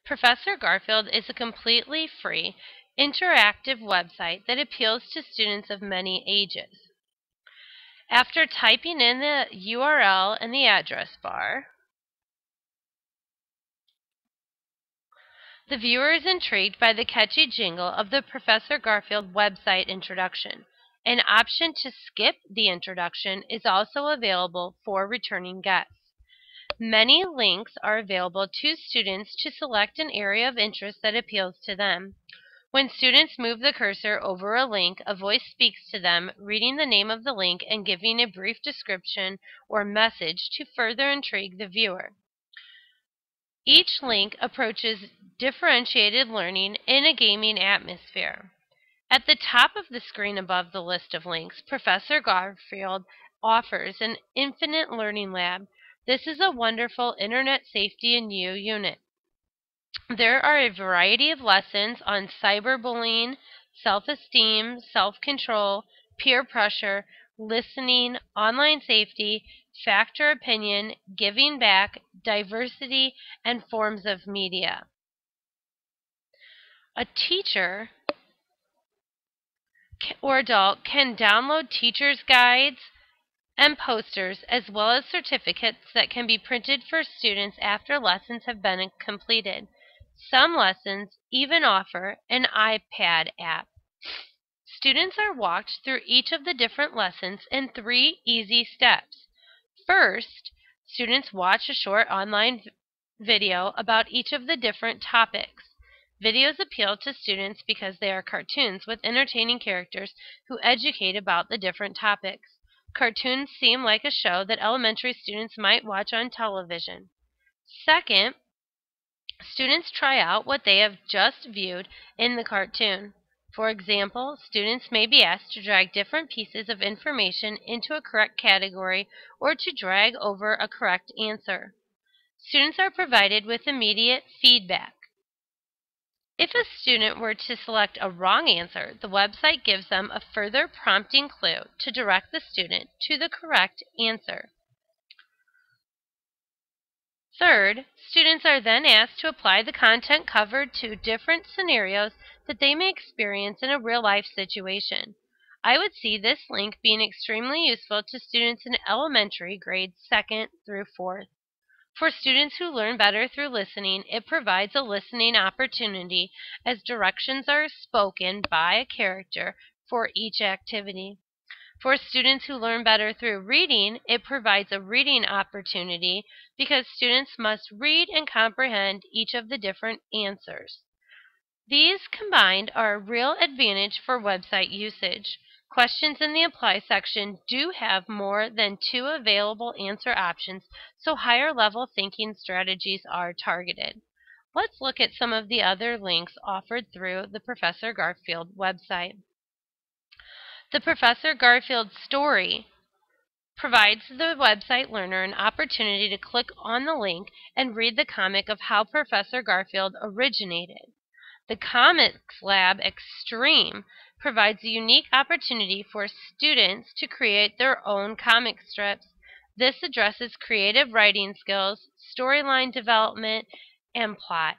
Professor Garfield is a completely free, interactive website that appeals to students of many ages. After typing in the URL in the address bar, the viewer is intrigued by the catchy jingle of the Professor Garfield website introduction. An option to skip the introduction is also available for returning guests. Many links are available to students to select an area of interest that appeals to them. When students move the cursor over a link, a voice speaks to them, reading the name of the link and giving a brief description or message to further intrigue the viewer. Each link approaches differentiated learning in a gaming atmosphere. At the top of the screen above the list of links, Professor Garfield offers an infinite learning lab. This is a wonderful Internet Safety and You unit. There are a variety of lessons on cyberbullying, self-esteem, self-control, peer pressure, listening, online safety, factor opinion, giving back, diversity, and forms of media. A teacher or adult can download teacher's guides and posters, as well as certificates that can be printed for students after lessons have been completed. Some lessons even offer an iPad app. Students are walked through each of the different lessons in 3 easy steps. First, students watch a short online video about each of the different topics. Videos appeal to students because they are cartoons with entertaining characters who educate about the different topics. Cartoons seem like a show that elementary students might watch on television. Second, students try out what they have just viewed in the cartoon. For example, students may be asked to drag different pieces of information into a correct category or to drag over a correct answer. Students are provided with immediate feedback. If a student were to select a wrong answer, the website gives them a further prompting clue to direct the student to the correct answer. Third, students are then asked to apply the content covered to different scenarios that they may experience in a real-life situation. I would see this link being extremely useful to students in elementary grades 2nd through 4th. For students who learn better through listening, it provides a listening opportunity as directions are spoken by a character for each activity. For students who learn better through reading, it provides a reading opportunity because students must read and comprehend each of the different answers. These combined are a real advantage for website usage. Questions in the Apply section do have more than 2 available answer options, so higher level thinking strategies are targeted. Let's look at some of the other links offered through the Professor Garfield website. The Professor Garfield story provides the website learner an opportunity to click on the link and read the comic of how Professor Garfield originated. The Comics Lab Extreme provides a unique opportunity for students to create their own comic strips. This addresses creative writing skills, storyline development, and plot.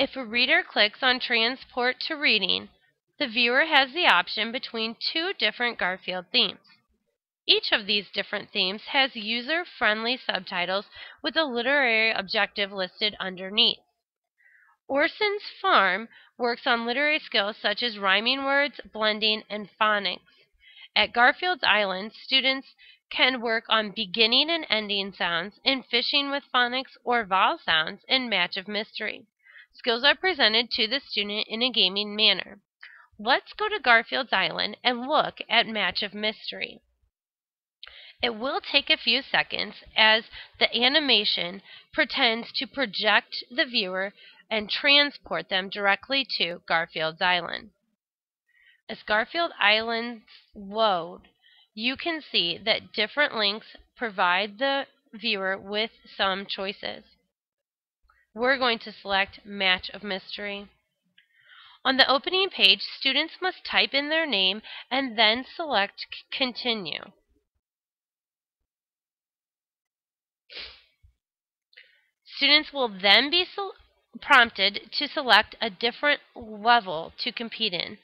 If a reader clicks on Transport to Reading, the viewer has the option between 2 different Garfield themes. Each of these different themes has user-friendly subtitles with a literary objective listed underneath. Orson's Farm works on literary skills such as rhyming words, blending, and phonics. At Garfield's Island, students can work on beginning and ending sounds in fishing with phonics or vowel sounds in Match of Mystery. Skills are presented to the student in a gaming manner. Let's go to Garfield's Island and look at Match of Mystery. It will take a few seconds as the animation pretends to project the viewer and transport them directly to Garfield's Island. As Garfield Islands load, you can see that different links provide the viewer with some choices. We're going to select Match of Mystery. On the opening page, students must type in their name and then select Continue. Students will then be prompted to select a different level to compete in.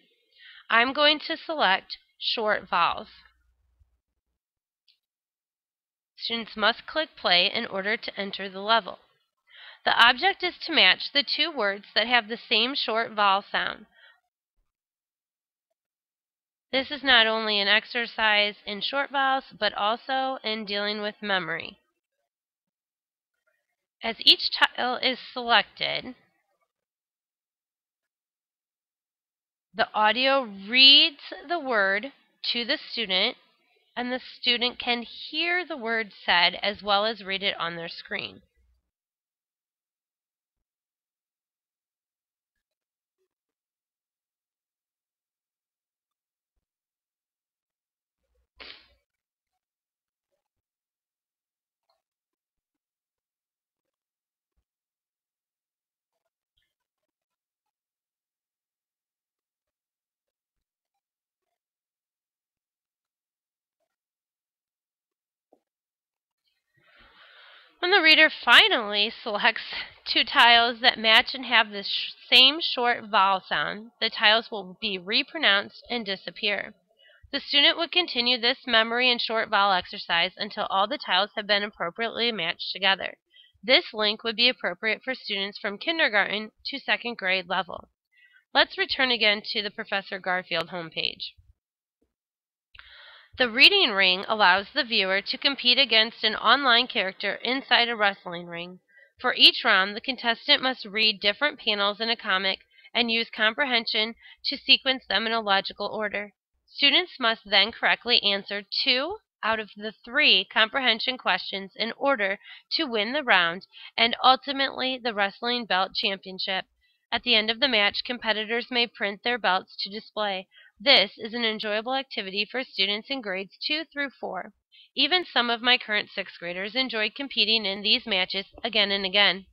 I'm going to select short vowels. Students must click play in order to enter the level. The object is to match the two words that have the same short vowel sound. This is not only an exercise in short vowels, but also in dealing with memory. As each tile is selected, the audio reads the word to the student, and the student can hear the word said as well as read it on their screen. When the reader finally selects two tiles that match and have the same short vowel sound, the tiles will be repronounced and disappear. The student would continue this memory and short vowel exercise until all the tiles have been appropriately matched together. This link would be appropriate for students from kindergarten to second grade level. Let's return again to the Professor Garfield homepage. The reading ring allows the viewer to compete against an online character inside a wrestling ring. For each round, the contestant must read different panels in a comic and use comprehension to sequence them in a logical order. Students must then correctly answer 2 out of the 3 comprehension questions in order to win the round and ultimately the wrestling belt championship. At the end of the match, competitors may print their belts to display. This is an enjoyable activity for students in grades 2 through 4. Even some of my current 6th graders enjoyed competing in these matches again and again.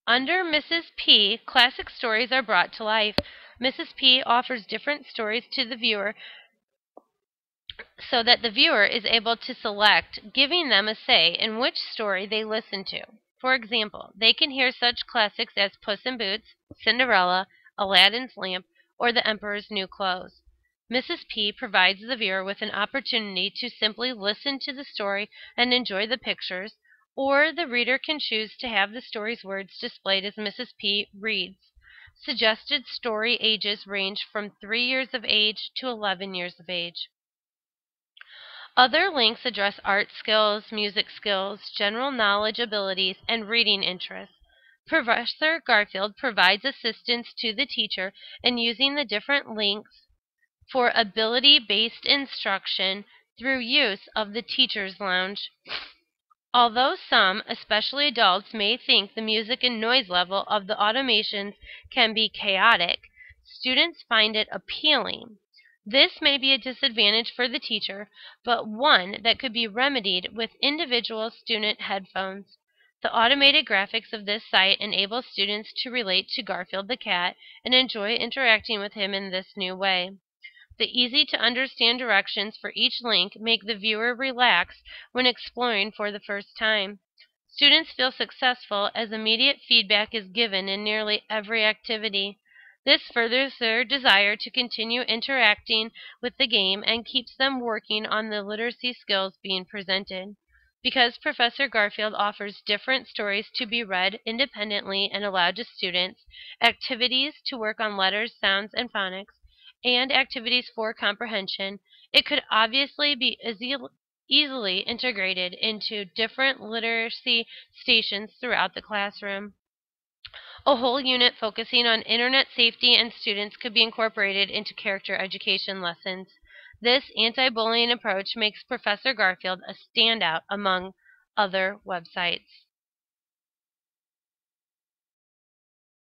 Under Mrs. P, classic stories are brought to life. Mrs. P offers different stories to the viewer so that the viewer is able to select, giving them a say in which story they listen to. For example, they can hear such classics as Puss in Boots, Cinderella, Aladdin's Lamp, or The Emperor's New Clothes. Mrs. P provides the viewer with an opportunity to simply listen to the story and enjoy the pictures, or the reader can choose to have the story's words displayed as Mrs. P reads. Suggested story ages range from 3 years of age to 11 years of age. Other links address art skills, music skills, general knowledge abilities, and reading interests. Professor Garfield provides assistance to the teacher in using the different links for ability-based instruction through use of the Teacher's Lounge. Although some, especially adults, may think the music and noise level of the automations can be chaotic, students find it appealing. This may be a disadvantage for the teacher, but one that could be remedied with individual student headphones. The automated graphics of this site enable students to relate to Garfield the cat and enjoy interacting with him in this new way. The easy-to-understand directions for each link make the viewer relax when exploring for the first time. Students feel successful as immediate feedback is given in nearly every activity. This furthers their desire to continue interacting with the game and keeps them working on the literacy skills being presented. Because Professor Garfield offers different stories to be read independently and aloud to students, activities to work on letters, sounds, and phonics, and activities for comprehension, it could obviously be easily integrated into different literacy stations throughout the classroom. A whole unit focusing on internet safety and students could be incorporated into character education lessons. This anti-bullying approach makes Professor Garfield a standout among other websites.